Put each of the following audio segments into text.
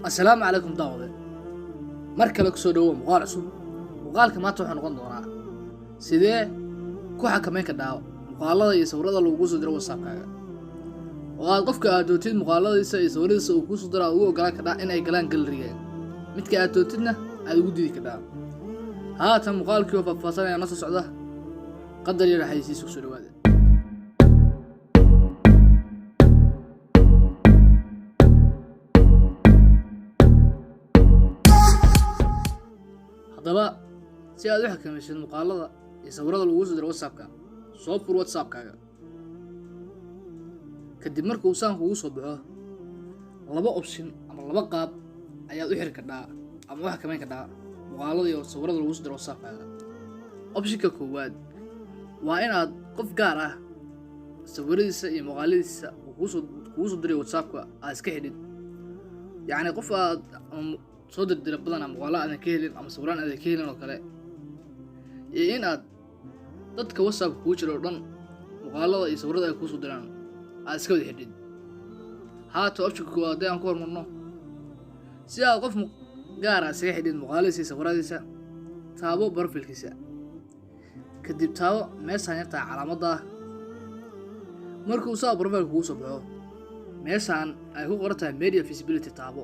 السلام عليكم داود markale ku soo dhawo muuqaal cusub muuqaalka maanta waxaan noqon doonaa sidee ku xakameyn ka dhaaw muuqaalada iyo sawirada lagu soo diro WhatsApp-kaaga oo aad qofka aad dootid muuqaaladiisa iyo sawiradiisa uu ku soo diro ugu ogolaan ka dhaa inay galaan gallery-ga midka aad dootidna aad ugu diidi ka dhaa haatan muuqaalkii oo faahfaahsanaya noo soo socda qadar yar xayisiis ku soo dhawaada haddaba si aad u xakamaysid muuqaalada iyo sawirada lagu soo diro WhatsApp-ka soo fur WhatsApp-kaaga kadib markuu saan kugu soo baxo laba option ama laba qaab ayaad u xiri kartaa ama u xakameyn kartaa muuqaalada iyo sawirada lagu soo diro WhatsApp-kaaga option-ka koowaad waa inaad qof gaar ah sawiradiisa iyo muuqaaladiisa kugu soo diray WhatsApp-ka aad iska xidhid yacni qof aad soo dirdira badan ama muuqaalo aan ka helin ama sawiraan aan ka helin oo kale iyo in aad dadka WhatsApp ku jiro dhan muuqaalada iyo sawirada ay ku soo diraan aad iska wada xidhid haato option-ka koowaad aan ku hormarno si aad qof gaar ah iska xidhid muuqaaladiisa iyo sawiradiisa taabo profile-kiisa kadib taabo meeshaan yarta calaamadda markuu saa profile kugu soo baxo meeshaan ay ku qoran tahay media visibility taabo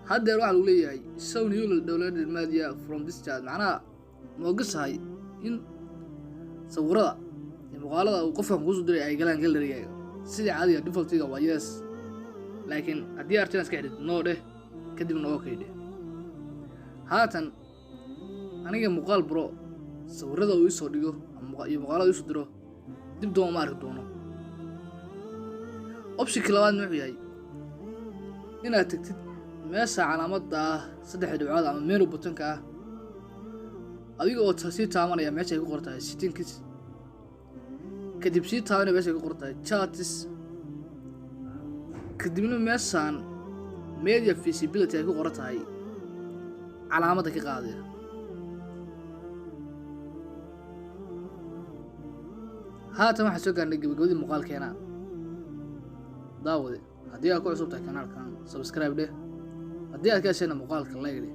hadda waxa lagu leeyahay show new downloaded media from this chat macnaha ma ogasahay in sawirada iyo muuqaalada uu qofkan ku soo diray ay galaan gallery-ga sida caadiga default-iga waa yes laakiin haddii aad iska xidhid no dheh kadibna okay dheh haatan aniga muuqaal bro sawirada uu soo dhigo iyo muuqaalada uu soo diro dib doon ma arki doono option-ka labaad wuxuu yahay inaad tagtid meesha calaamadda saddex dhibcood ama menu button-ka adiga oo sii taabanaya meesha ay ku qoran tahay settings kadib sii taabanaya meesha ay ku qoran tahay chats kadibna meeshaan media visibility ay ku qoran tahay calaamadda ka qaadaya haatan waxaan soo gaarnay gabagabadii muuqaalkeena daawade haddii aad ku cusub tahay kanaalkan subscribe dheh haddii aad ka heshayna muuqaalka like dheh